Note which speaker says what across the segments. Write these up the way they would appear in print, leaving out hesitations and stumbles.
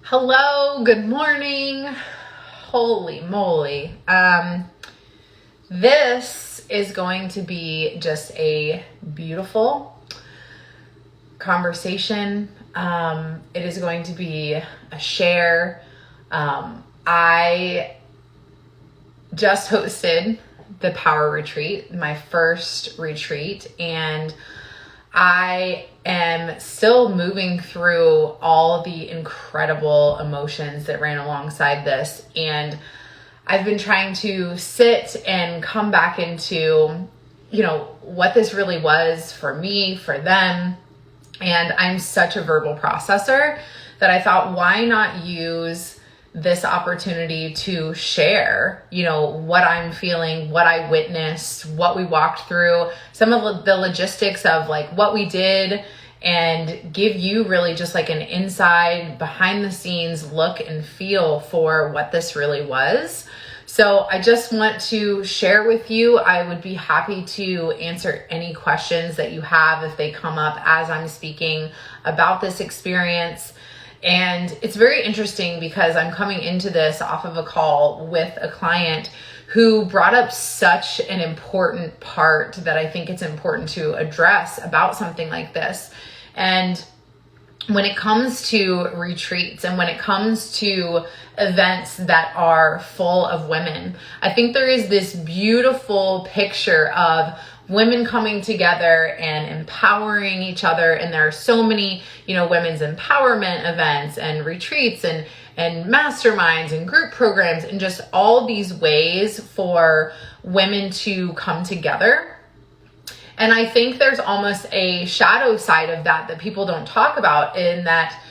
Speaker 1: Hello, good morning. Holy moly. This is going to be just a beautiful conversation. It is going to be a share. I just hosted the PowHER Retreat, my first retreat, and I am still moving through all the incredible emotions that ran alongside this. And I've been trying to sit and come back into, what this really was for me, for them. And I'm such a verbal processor that I thought, why not use this opportunity to share, what I'm feeling, what I witnessed, what we walked through, some of the logistics of like what we did, and give you really just like an inside behind the scenes look and feel for what this really was. So I just want to share with you. I would be happy to answer any questions that you have if they come up as I'm speaking about this experience. And it's very interesting because I'm coming into this off of a call with a client who brought up such an important part that I think it's important to address about something like this. And when it comes to retreats and when it comes to events that are full of women, I think there is this beautiful picture of women coming together and empowering each other. And there are so many, women's empowerment events and retreats and masterminds and group programs and just all these ways for women to come together. And I think there's almost a shadow side of that people don't talk about, in that,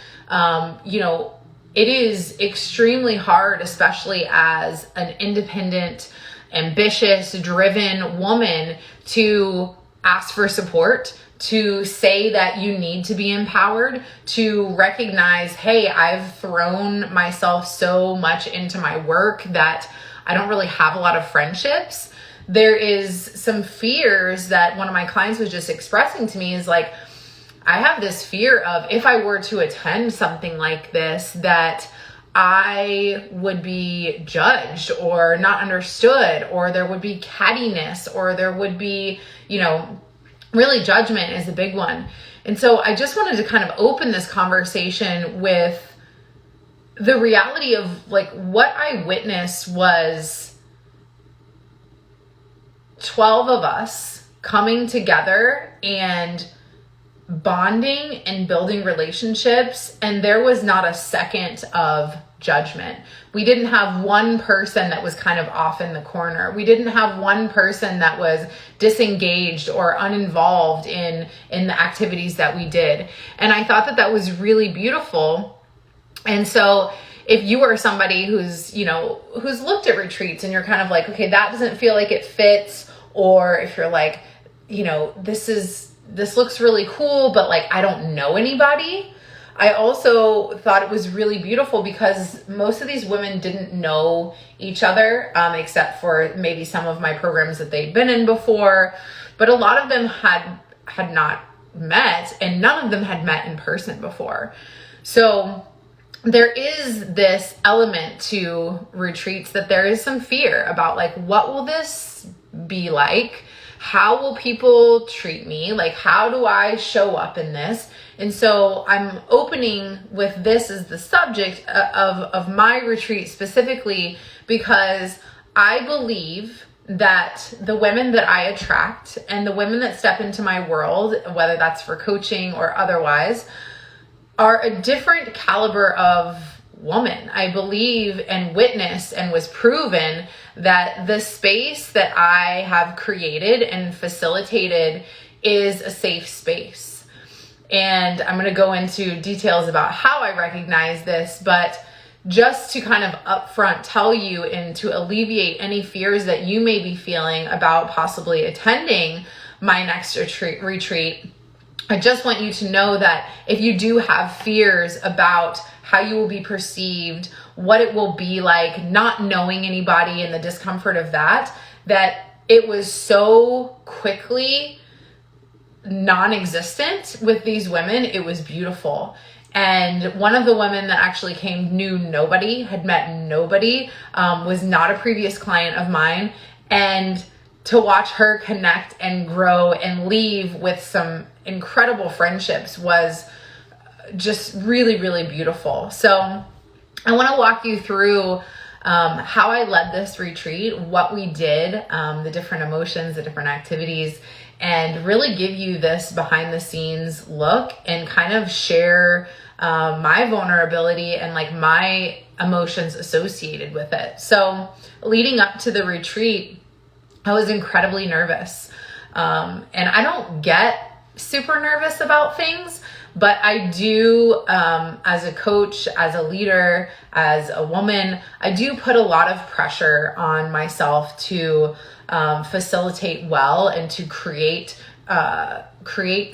Speaker 1: it is extremely hard, especially as an independent, ambitious, driven woman, to ask for support, to say that you need to be empowered, to recognize, hey, I've thrown myself so much into my work that I don't really have a lot of friendships. There is some fears that one of my clients was just expressing to me, is like, I have this fear of, if I were to attend something like this, that I would be judged or not understood, or there would be cattiness, or there would be, really judgment is a big one. And so I just wanted to kind of open this conversation with the reality of like what I witnessed was 12 of us coming together and bonding and building relationships, and there was not a second of judgment. We didn't have one person that was kind of off in the corner. We didn't have one person that was disengaged or uninvolved in the activities that we did. And I thought that was really beautiful. And so if you are somebody who's looked at retreats and you're kind of like, okay, that doesn't feel like it fits, or if you're like, this looks really cool, but like, I don't know anybody. I also thought it was really beautiful because most of these women didn't know each other, except for maybe some of my programs that they'd been in before, but a lot of them had not met, and none of them had met in person before. So there is this element to retreats that there is some fear about, like, what will this be like? How will people treat me? Like, how do I show up in this? And so I'm opening with this as the subject of my retreat specifically, because I believe that the women that I attract and the women that step into my world, whether that's for coaching or otherwise, are a different caliber of woman. I believe and witnessed and was proven that the space that I have created and facilitated is a safe space. And I'm going to go into details about how I recognize this, but just to kind of upfront tell you and to alleviate any fears that you may be feeling about possibly attending my next retreat, I just want you to know that if you do have fears about how you will be perceived, what it will be like, not knowing anybody and the discomfort of that it was so quickly non-existent with these women. It was beautiful. And one of the women that actually came knew nobody, had met nobody, was not a previous client of mine. And to watch her connect and grow and leave with some incredible friendships was just really, really beautiful. So I want to walk you through how I led this retreat, what we did, the different emotions, the different activities, and really give you this behind the scenes look and kind of share my vulnerability and like my emotions associated with it. So leading up to the retreat, I was incredibly nervous. And I don't get super nervous about things, but I do, as a coach, as a leader, as a woman, I do put a lot of pressure on myself to facilitate well and to create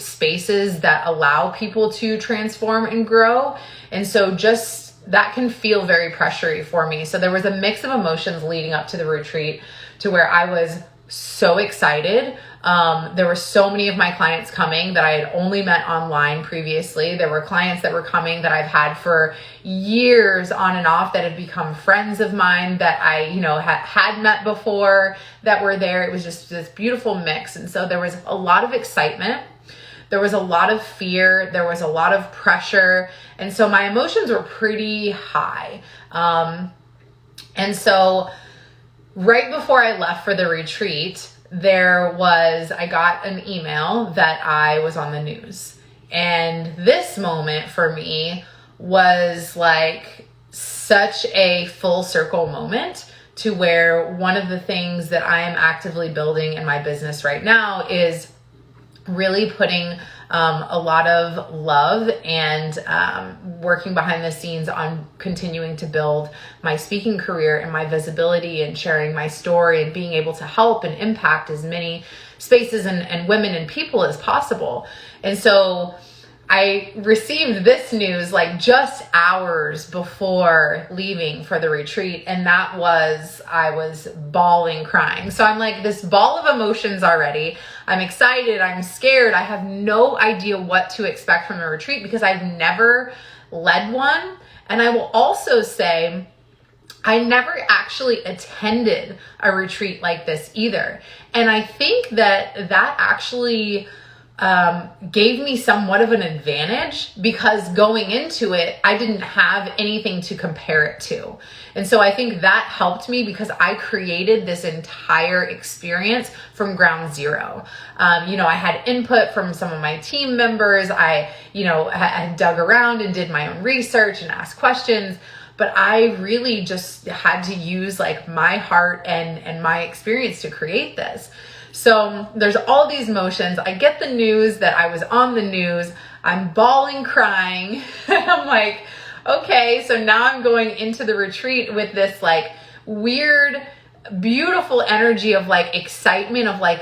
Speaker 1: spaces that allow people to transform and grow. And so just that can feel very pressury for me. So there was a mix of emotions leading up to the retreat to where I was so excited. There were so many of my clients coming that I had only met online previously. There were clients that were coming that I've had for years on and off that had become friends of mine that I, had met before that were there. It was just this beautiful mix. And so there was a lot of excitement. There was a lot of fear. There was a lot of pressure. And so my emotions were pretty high. And so right before I left for the retreat, I got an email that I was on the news. And this moment for me was like such a full circle moment to where one of the things that I am actively building in my business right now is really putting a lot of love and working behind the scenes on continuing to build my speaking career and my visibility and sharing my story and being able to help and impact as many spaces and women and people as possible. And so I received this news like just hours before leaving for the retreat, and I was bawling, crying. So I'm like this ball of emotions already. I'm excited, I'm scared. I have no idea what to expect from the retreat because I've never led one. And I will also say, I never actually attended a retreat like this either. And I think that actually gave me somewhat of an advantage because going into it, I didn't have anything to compare it to. And so I think that helped me because I created this entire experience from ground zero. I had input from some of my team members. I had dug around and did my own research and asked questions, but I really just had to use like my heart and my experience to create this. So there's all these emotions. I get the news that I was on the news. I'm bawling, crying. I'm like, okay, so now I'm going into the retreat with this like weird, beautiful energy of like excitement of like,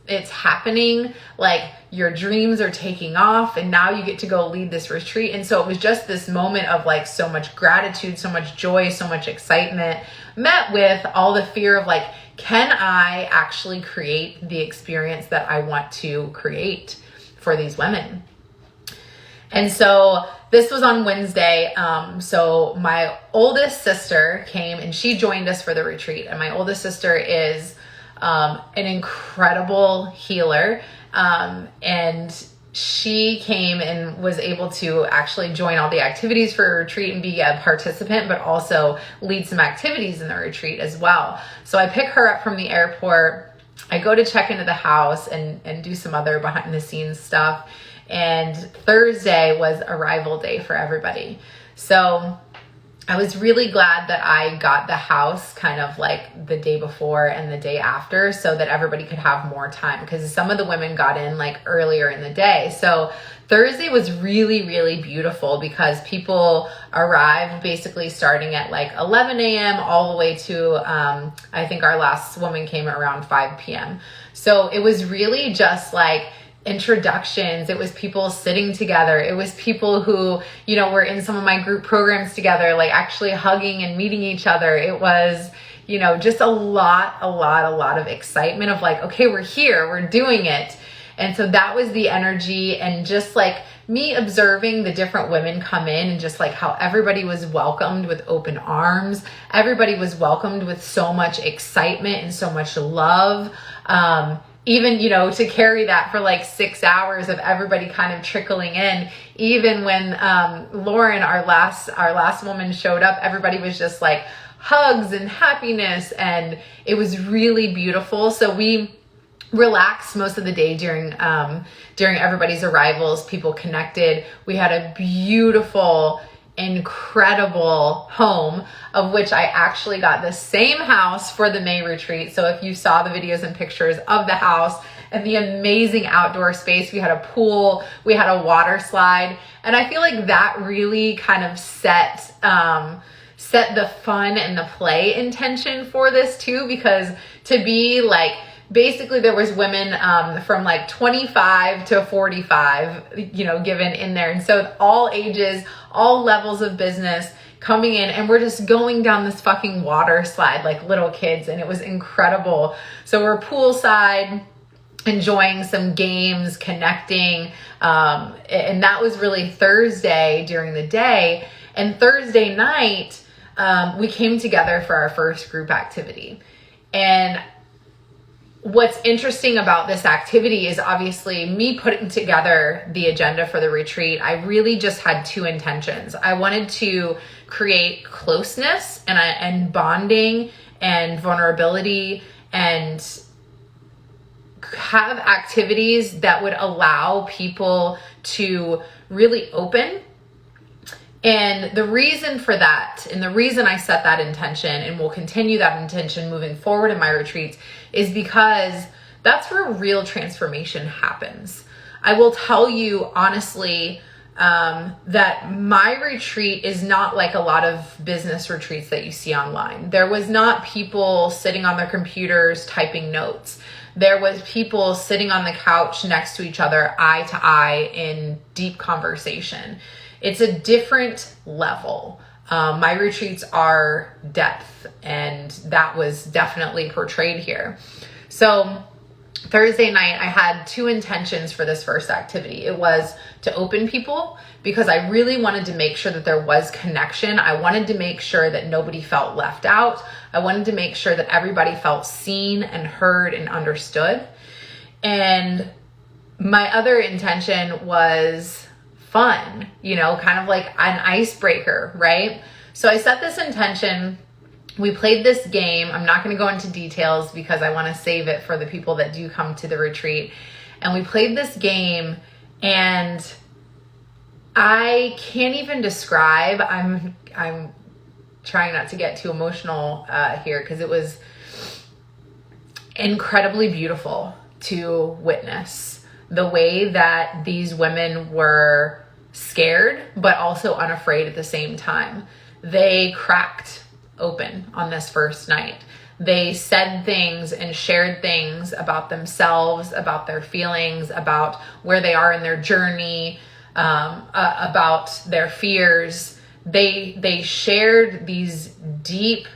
Speaker 1: it's happening. Like your dreams are taking off and now you get to go lead this retreat. And so it was just this moment of like so much gratitude, so much joy, so much excitement met with all the fear of like, can I actually create the experience that I want to create for these women? And so this was on Wednesday. So my oldest sister came and she joined us for the retreat. And my oldest sister is an incredible healer. And she came and was able to actually join all the activities for a retreat and be a participant, but also lead some activities in the retreat as well. So I pick her up from the airport. I go to check into the house and do some other behind the scenes stuff. And Thursday was arrival day for everybody. So I was really glad that I got the house kind of like the day before and the day after so that everybody could have more time because some of the women got in like earlier in the day. So Thursday was really, really beautiful because people arrived basically starting at like 11 a.m. all the way to, I think our last woman came around 5 p.m. So it was really just like introductions. It was people sitting together. It was people who, were in some of my group programs together, like actually hugging and meeting each other. It was, just a lot of excitement of like, okay, we're here, we're doing it. And so that was the energy and just like me observing the different women come in and just like how everybody was welcomed with open arms. Everybody was welcomed with so much excitement and so much love. Even, you know, to carry that for like 6 hours of everybody kind of trickling in, even when Lauren, our last woman, showed up, everybody was just like hugs and happiness, and it was really beautiful. So we relaxed most of the day during everybody's arrivals. People connected. We had a beautiful, incredible home, of which I actually got the same house for the May retreat. So if you saw the videos and pictures of the house and the amazing outdoor space, we had a pool, we had a water slide, and I feel like that really kind of set the fun and the play intention for this too, because to be like, basically there was women from like 25 to 45, you know, given in there. And so all ages, all levels of business coming in, and we're just going down this fucking water slide like little kids, and it was incredible. So we're poolside, enjoying some games, connecting, and that was really Thursday during the day. And Thursday night, we came together for our first group activity. And what's interesting about this activity is obviously me putting together the agenda for the retreat. I really just had two intentions. I wanted to create closeness and bonding and vulnerability, and have activities that would allow people to really open. And the reason for that, and the reason I set that intention and will continue that intention moving forward in my retreats, is because that's where real transformation happens. I will tell you honestly that my retreat is not like a lot of business retreats that you see online. There was not people sitting on their computers typing notes. There was people sitting on the couch next to each other, eye to eye, in deep conversation. It's a different level. My retreats are depth, and that was definitely portrayed here. So Thursday night, I had two intentions for this first activity. It was to open people, because I really wanted to make sure that there was connection. I wanted to make sure that nobody felt left out. I wanted to make sure that everybody felt seen and heard and understood. And my other intention was fun, you know, kind of like an icebreaker, right? So I set this intention. We played this game. I'm not going to go into details because I want to save it for the people that do come to the retreat. And we played this game, and I can't even describe. I'm trying not to get too emotional here, because it was incredibly beautiful to witness the way that these women were scared, but also unafraid at the same time. They cracked open on this first night. They said things and shared things about themselves, about their feelings, about where they are in their journey, about their fears. They shared these deep,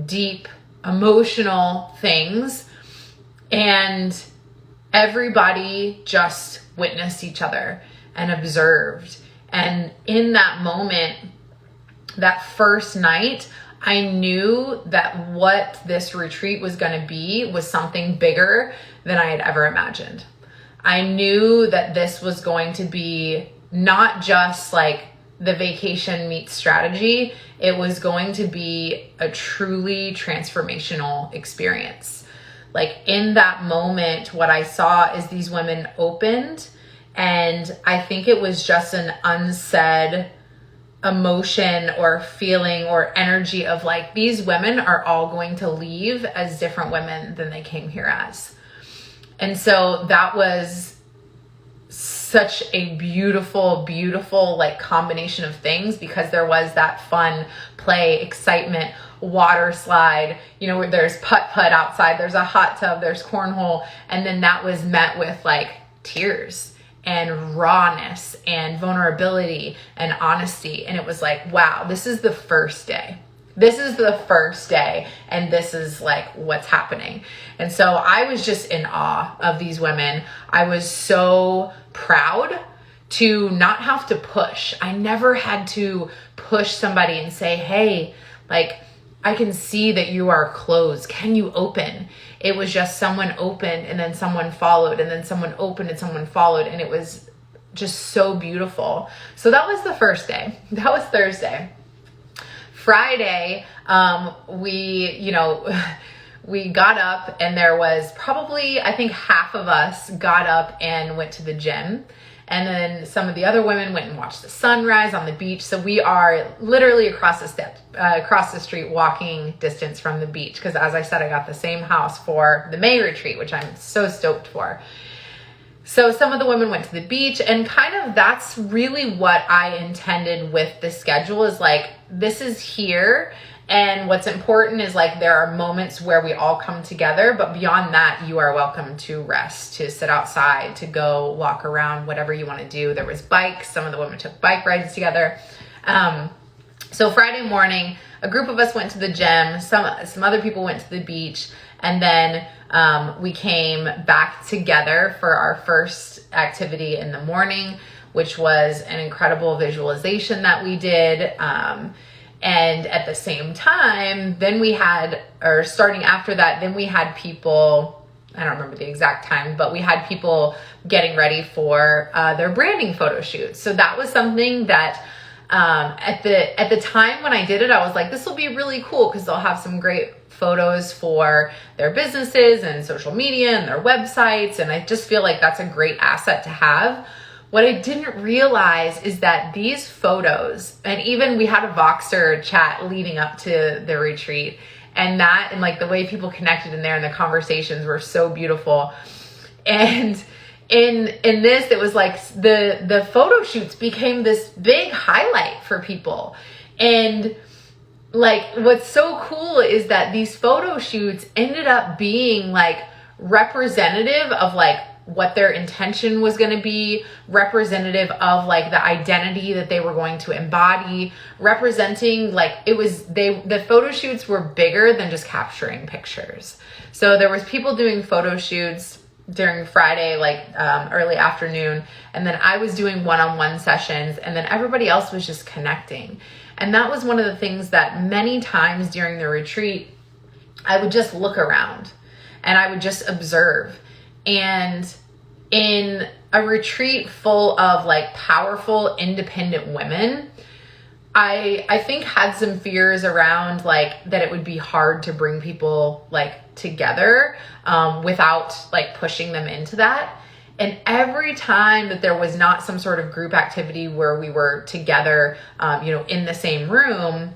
Speaker 1: deep emotional things, and everybody just witnessed each other and observed. And in that moment, that first night, I knew that what this retreat was going to be was something bigger than I had ever imagined. I knew that this was going to be not just like the vacation meets strategy. It was going to be a truly transformational experience. Like in that moment, what I saw is these women opened, and I think it was just an unsaid emotion or feeling or energy of like, these women are all going to leave as different women than they came here as. And so that was such a beautiful, beautiful like combination of things, because there was that fun, play, excitement, water slide, you know, where there's putt-putt outside, there's a hot tub, there's cornhole, and then that was met with like tears and rawness and vulnerability and honesty. And it was like, wow, this is the first day. This is the first day, and this is like what's happening. And so I was just in awe of these women. I was so proud to not have to push. I never had to push somebody and say, hey, like, I can see that you are closed. Can you open? It was just someone opened and then someone followed and then someone opened and someone followed. And it was just so beautiful. So that was the first day. That was Thursday. Friday, we got up, and there was probably, I think half of us got up and went to the gym. And then some of the other women went and watched the sunrise on the beach. So we are literally across the street, walking distance from the beach. Because as I said, I got the same house for the May retreat, which I'm so stoked for. So some of the women went to the beach, and kind of that's really what I intended with the schedule, is like, this is here. And what's important is like, there are moments where we all come together, but beyond that, you are welcome to rest, to sit outside, to go walk around, whatever you want to do. There was bikes. Some of the women took bike rides together. So Friday morning, a group of us went to the gym. Some other people went to the beach, and then we came back together for our first activity in the morning, which was an incredible visualization that we did. And at the same time, then we had, or starting after that, then we had people, I don't remember the exact time, but we had people getting ready for their branding photo shoots. So that was something that at the time when I did it, I was like, this will be really cool because they'll have some great photos for their businesses and social media and their websites. And I just feel like that's a great asset to have. What I didn't realize is that these photos, and even we had a Voxer chat leading up to the retreat, and that, and like the way people connected in there and the conversations were so beautiful. And in this, it was like the photo shoots became this big highlight for people. And like, what's so cool is that these photo shoots ended up being like representative of like what their intention was going to be, representative of like the identity that they were going to embody, representing like the photo shoots were bigger than just capturing pictures. So there was people doing photo shoots during Friday, like early afternoon. And then I was doing one-on-one sessions, and then everybody else was just connecting. And that was one of the things that many times during the retreat, I would just look around and I would just observe. And in a retreat full of like powerful, independent women, I think had some fears around like that it would be hard to bring people like together without like pushing them into that. And every time that there was not some sort of group activity where we were together, in the same room,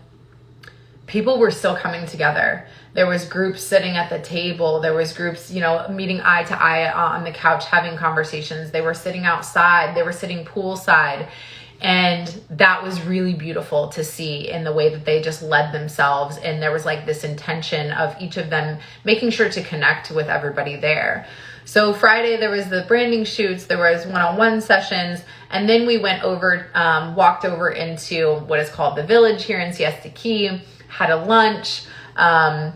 Speaker 1: people were still coming together. There was groups sitting at the table. There was groups, meeting eye to eye on the couch, having conversations. They were sitting outside. They were sitting poolside. And that was really beautiful to see in the way that they just led themselves. And there was like this intention of each of them making sure to connect with everybody there. So Friday, there was the branding shoots, there was one-on-one sessions, and then we went over, walked over into what is called the Village here in Siesta Key, had a lunch, and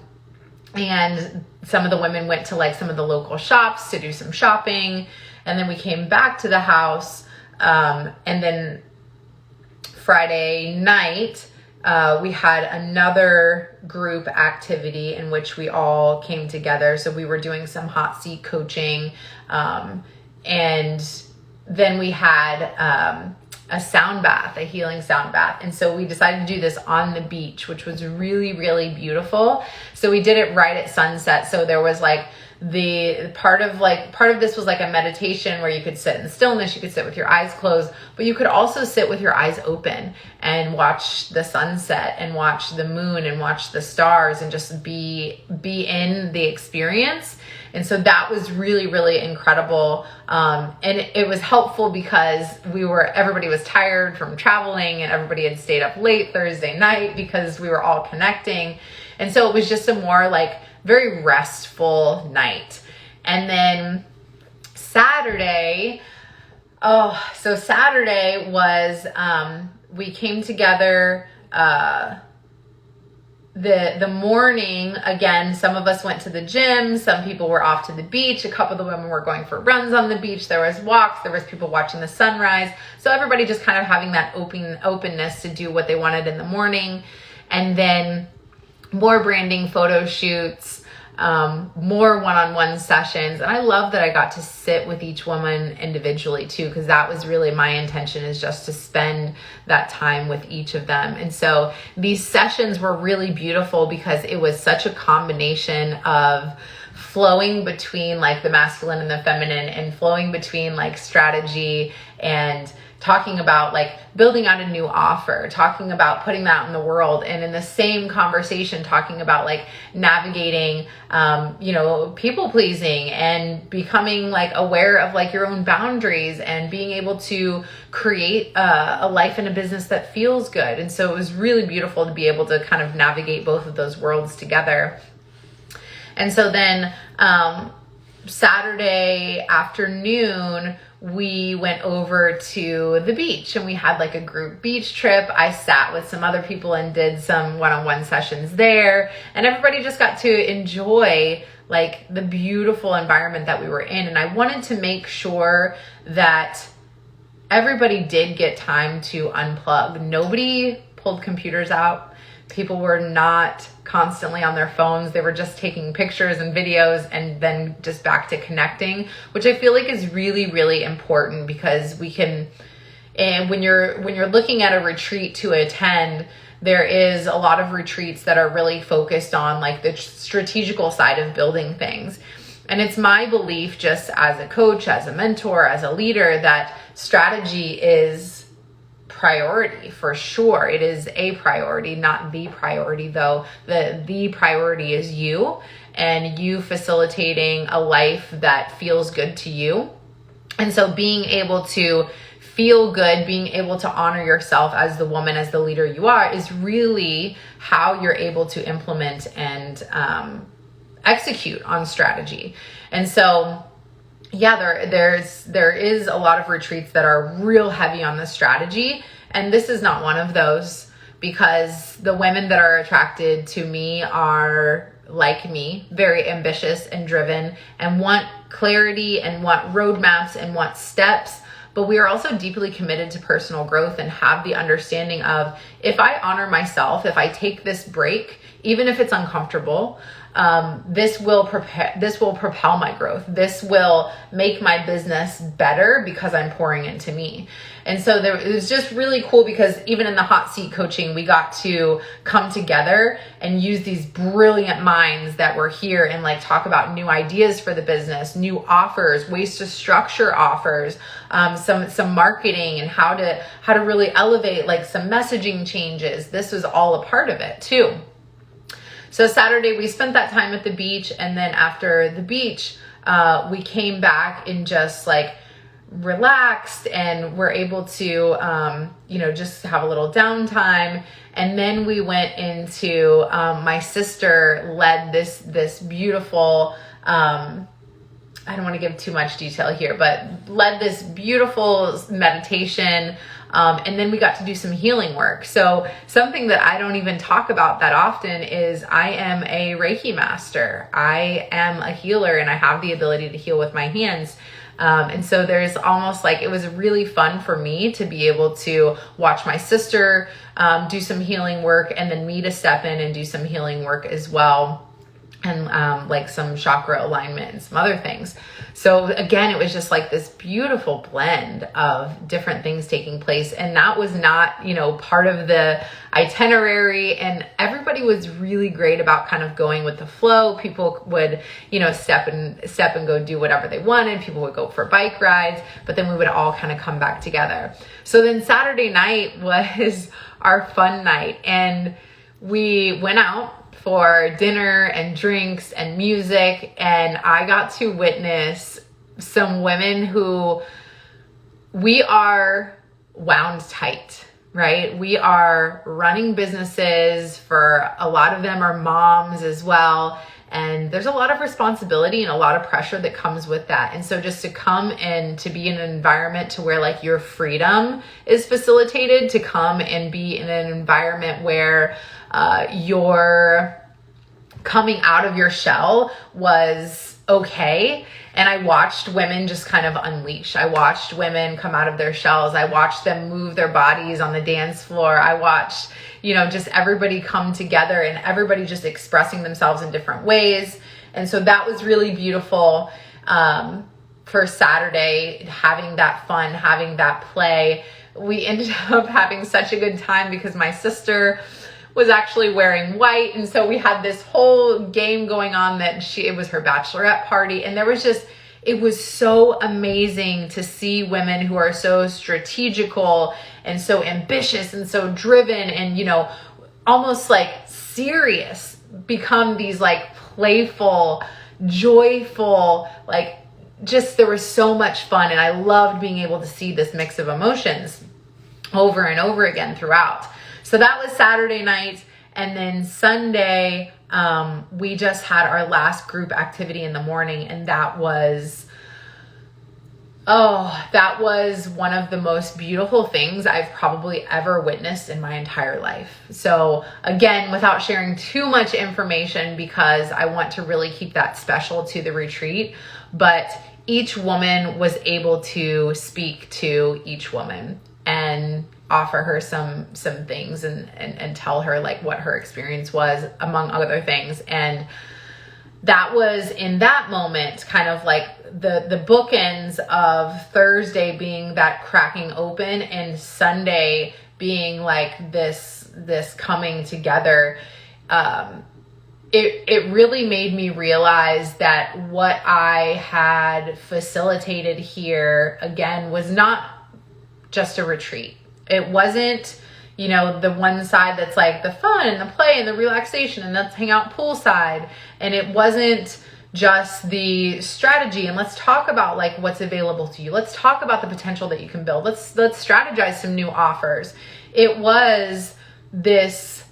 Speaker 1: some of the women went to like some of the local shops to do some shopping, and then we came back to the house, and then Friday night, we had another group activity in which we all came together. So we were doing some hot seat coaching. And then we had a sound bath, a healing sound bath. And so we decided to do this on the beach, which was really, really beautiful. So we did it right at sunset. So there was like the part of this was like a meditation where you could sit in stillness, you could sit with your eyes closed, but you could also sit with your eyes open and watch the sunset and watch the moon and watch the stars and just be in the experience. And so that was really, really incredible. And it was helpful because everybody was tired from traveling and everybody had stayed up late Thursday night because we were all connecting. And so it was just a more like very restful night. And then Saturday, Saturday was, we came together, the morning, again, some of us went to the gym, some people were off to the beach, a couple of the women were going for runs on the beach, there was walks, there was people watching the sunrise. So everybody just kind of having that openness to do what they wanted in the morning. And then more branding photo shoots, more one-on-one sessions. And I love that I got to sit with each woman individually too, because that was really my intention, is just to spend that time with each of them. And so these sessions were really beautiful because it was such a combination of flowing between like the masculine and the feminine, and flowing between like strategy and talking about like building out a new offer, talking about putting that in the world, and in the same conversation talking about like navigating, people pleasing and becoming like aware of like your own boundaries and being able to create a life and a business that feels good. And so it was really beautiful to be able to kind of navigate both of those worlds together. And so then Saturday afternoon, we went over to the beach and we had like a group beach trip. I sat with some other people and did some one-on-one sessions there, and everybody just got to enjoy like the beautiful environment that we were in. And I wanted to make sure that everybody did get time to unplug. Nobody pulled computers out. People were not constantly on their phones. They were just taking pictures and videos and then just back to connecting, which I feel like is really, really important, because we can, and when you're looking at a retreat to attend, there is a lot of retreats that are really focused on like the strategical side of building things. And it's my belief, just as a coach, as a mentor, as a leader, that strategy is priority for sure. It is a priority, not the priority though. The priority is you, and you facilitating a life that feels good to you. And so being able to feel good, being able to honor yourself as the woman, as the leader you are, is really how you're able to implement and execute on strategy. And so yeah, there is a lot of retreats that are real heavy on the strategy, and this is not one of those, because the women that are attracted to me are like me, very ambitious and driven, and want clarity and want roadmaps and want steps. But we are also deeply committed to personal growth and have the understanding of, if I honor myself, if I take this break, even if it's uncomfortable, this will propel my growth. This will make my business better because I'm pouring into me. And so it was just really cool, because even in the hot seat coaching, we got to come together and use these brilliant minds that were here and like talk about new ideas for the business, new offers, ways to structure offers, some marketing, and how to really elevate like some messaging changes. This was all a part of it too. So Saturday we spent that time at the beach, and then after the beach, we came back and just like relaxed, and were able to, just have a little downtime. And then we went into, my sister led this beautiful, I don't want to give too much detail here, but led this beautiful meditation. And then we got to do some healing work. So something that I don't even talk about that often is I am a Reiki master. I am a healer, and I have the ability to heal with my hands. And so there's almost like, it was really fun for me to be able to watch my sister do some healing work, and then me to step in and do some healing work as well. And like some chakra alignment and some other things. So again, it was just like this beautiful blend of different things taking place. And that was not, part of the itinerary, and everybody was really great about kind of going with the flow. People would, step and go do whatever they wanted. People would go for bike rides, but then we would all kind of come back together. So then Saturday night was our fun night, and we went out for dinner and drinks and music, and I got to witness some women who, we are wound tight, right? We are running businesses, for a lot of them are moms as well, And there's a lot of responsibility and a lot of pressure that comes with that. And so just to come and to be in an environment to where like your freedom is facilitated, to come and be in an environment where you're coming out of your shell was okay. And I watched women just kind of unleash. I watched women come out of their shells. I watched them move their bodies on the dance floor. I watched, just everybody come together and everybody just expressing themselves in different ways. And so that was really beautiful for Saturday, having that fun, having that play. We ended up having such a good time because my sister was actually wearing white. And so we had this whole game going on that it was her bachelorette party. And it was so amazing to see women who are so strategical and so ambitious and so driven and, almost like serious become these like playful, joyful, like there was so much fun. And I loved being able to see this mix of emotions over and over again throughout. So that was Saturday night. And then Sunday, we just had our last group activity in the morning. And that was one of the most beautiful things I've probably ever witnessed in my entire life. So again, without sharing too much information, because I want to really keep that special to the retreat, but each woman was able to speak to each woman and offer her some things and tell her like what her experience was, among other things. And that was in that moment kind of like the bookends of Thursday being that cracking open and Sunday being like this coming together. It really made me realize that what I had facilitated here again was not just a retreat. It wasn't, the one side that's like the fun and the play and the relaxation and let's hang out poolside. And it wasn't just the strategy and let's talk about like what's available to you. Let's talk about the potential that you can build. Let's strategize some new offers. It was this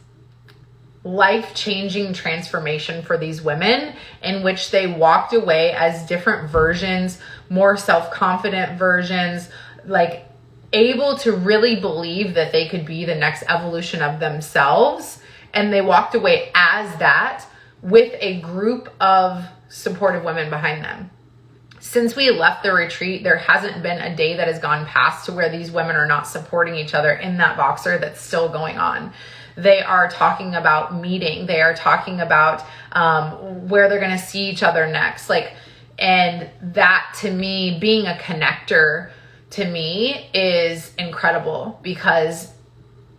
Speaker 1: life-changing transformation for these women in which they walked away as different versions, more self-confident versions, like able to really believe that they could be the next evolution of themselves. And they walked away as that with a group of supportive women behind them. Since we left the retreat, there hasn't been a day that has gone past to where these women are not supporting each other in that Voxer that's still going on. They are talking about meeting. They are talking about where they're going to see each other next. And that to me, being a connector to me is incredible, because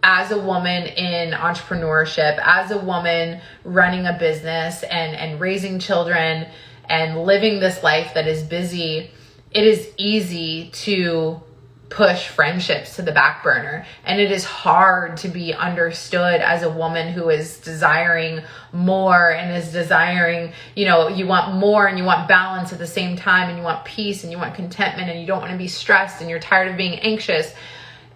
Speaker 1: as a woman in entrepreneurship, as a woman running a business and raising children and living this life that is busy, it is easy to push friendships to the back burner. And it is hard to be understood as a woman who is desiring more and is desiring, you want more and you want balance at the same time, and you want peace and you want contentment and you don't want to be stressed and you're tired of being anxious.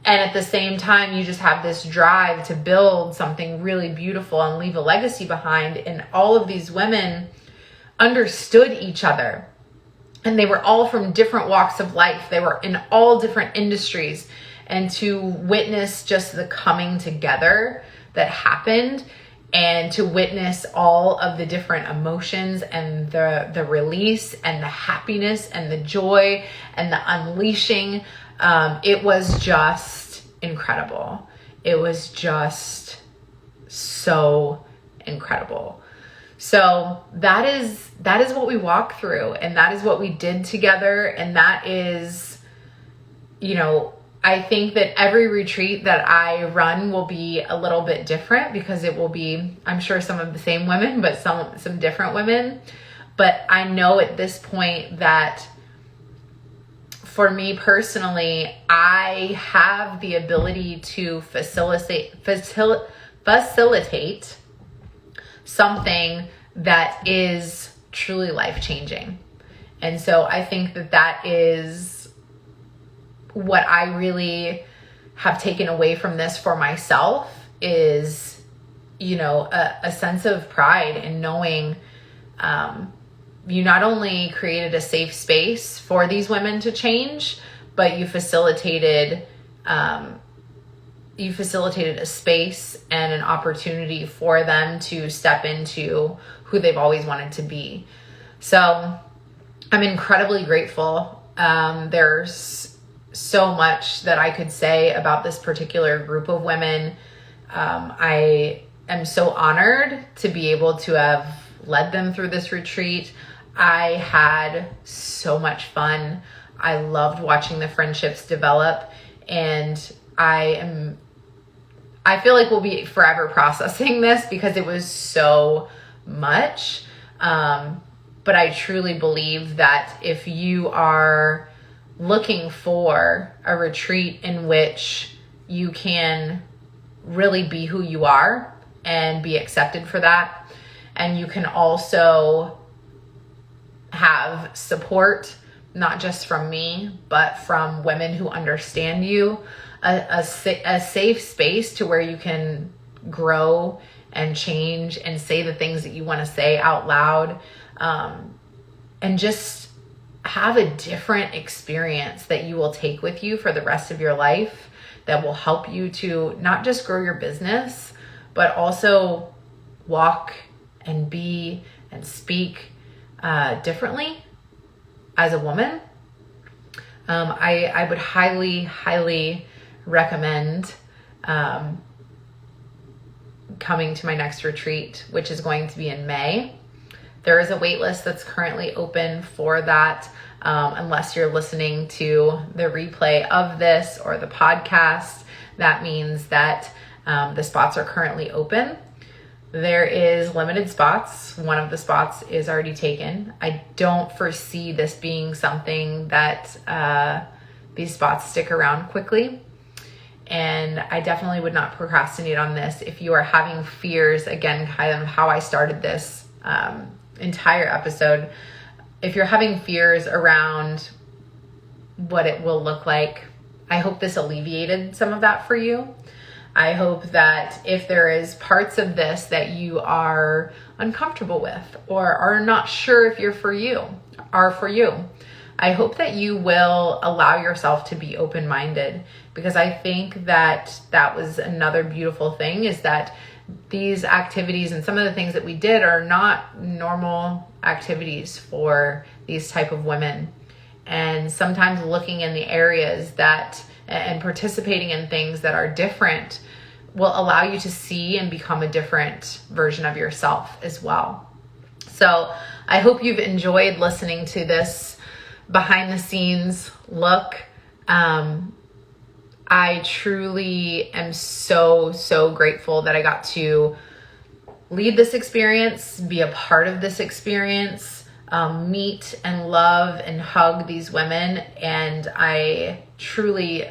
Speaker 1: And at the same time, you just have this drive to build something really beautiful and leave a legacy behind. And all of these women understood each other. And they were all from different walks of life. They were in all different industries. And to witness just the coming together that happened, and to witness all of the different emotions and the release and the happiness and the joy and the unleashing, it was just incredible. It was just so incredible. So that is what we walked through, and that is what we did together. And that is, I think that every retreat that I run will be a little bit different, because it will be, I'm sure, some of the same women, but some different women. But I know at this point that for me personally, I have the ability to facilitate something that is truly life-changing. And so I think that is what I really have taken away from this for myself, is, a sense of pride in knowing you not only created a safe space for these women to change, but you facilitated a space and an opportunity for them to step into who they've always wanted to be. So I'm incredibly grateful. There's so much that I could say about this particular group of women. I am so honored to be able to have led them through this retreat. I had so much fun. I loved watching the friendships develop, and I feel like we'll be forever processing this because it was so much. But I truly believe that if you are looking for a retreat in which you can really be who you are and be accepted for that, and you can also have support, not just from me, but from women who understand you, a safe space to where you can grow and change and say the things that you want to say out loud, and just have a different experience that you will take with you for the rest of your life, that will help you to not just grow your business, but also walk and be and speak differently as a woman. I would highly recommend coming to my next retreat, which is going to be in May. There is a wait list that's currently open for that. Unless you're listening to the replay of this or the podcast, that means that the spots are currently open. There is limited spots. One of the spots is already taken. I don't foresee this being something that these spots stick around quickly. And I definitely would not procrastinate on this. If you are having fears, again, kind of how I started this entire episode, if you're having fears around what it will look like, I hope this alleviated some of that for you. I hope that if there is parts of this that you are uncomfortable with or are not sure if you're for you, I hope that you will allow yourself to be open-minded, because I think that that was another beautiful thing, is that these activities and some of the things that we did are not normal activities for these type of women. And sometimes looking in the areas that and participating in things that are different will allow you to see and become a different version of yourself as well. So I hope you've enjoyed listening to this behind the scenes look. I truly am so grateful that I got to lead this experience, be a part of this experience, meet and love and hug these women. And I truly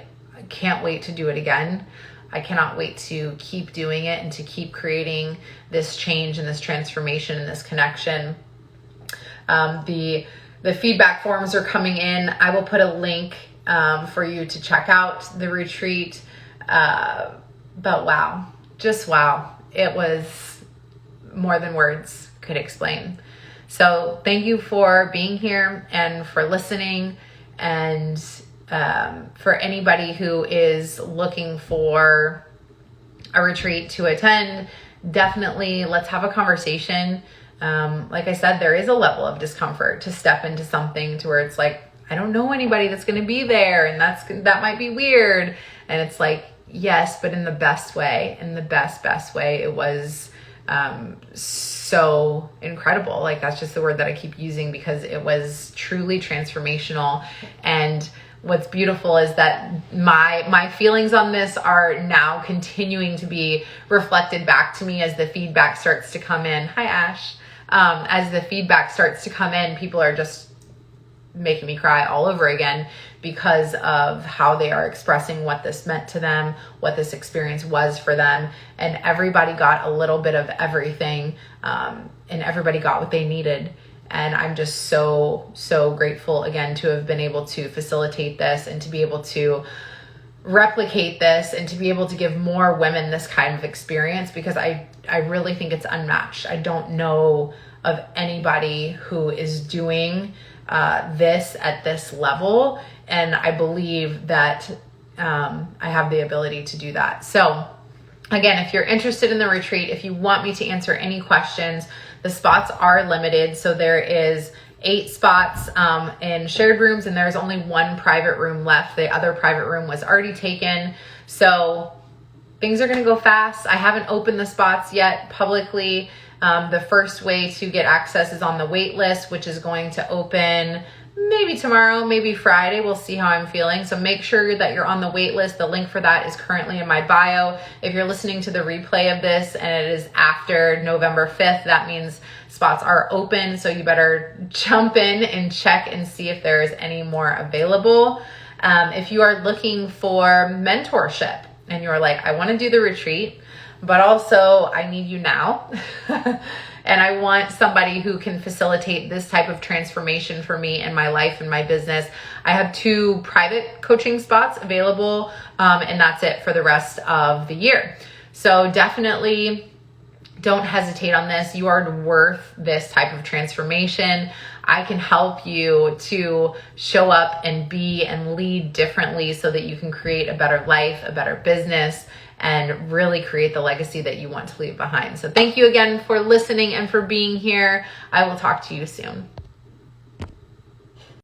Speaker 1: can't wait to do it again. I cannot wait to keep doing it and to keep creating this change and this transformation and this connection. The feedback forms are coming in. I will put a link for you to check out the retreat. But wow, just wow. It was more than words could explain. So thank you for being here and for listening. And for anybody who is looking for a retreat to attend, definitely let's have a conversation. Like I said, there is a level of discomfort to step into something to where it's like, I don't know anybody that's going to be there, and that might be weird. And it's like, yes, but in the best way, in the best way. It was so incredible. Like, that's just the word that I keep using, because it was truly transformational. And what's beautiful is that my feelings on this are now continuing to be reflected back to me as the feedback starts to come in. Hi, Ash. As the feedback starts to come in, people are just making me cry all over again because of how they are expressing what this meant to them, what this experience was for them. And everybody got a little bit of everything, and everybody got what they needed. And I'm just so grateful again to have been able to facilitate this and to be able to replicate this and to be able to give more women this kind of experience, because I really think it's unmatched. I don't know of anybody who is doing this at this level. And I believe that I have the ability to do that. So again, if you're interested in the retreat, if you want me to answer any questions, the spots are limited. So there is 8 spots in shared rooms, and there's only 1 private room left. The other private room was already taken. So things are going to go fast. I haven't opened the spots yet publicly. The first way to get access is on the wait list, which is going to open maybe tomorrow, maybe Friday. We'll see how I'm feeling. So make sure that you're on the wait list. The link for that is currently in my bio. If you're listening to the replay of this and it is after November 5th, that means spots are open. So you better jump in and check and see if there is any more available. If you are looking for mentorship and you're like, I want to do the retreat, but also I need you now. And I want somebody who can facilitate this type of transformation for me in my life and my business. I have 2 private coaching spots available, and that's it for the rest of the year. So definitely don't hesitate on this. You are worth this type of transformation. I can help you to show up and be and lead differently so that you can create a better life, a better business, and really create the legacy that you want to leave behind. So thank you again for listening and for being here. I will talk to you soon.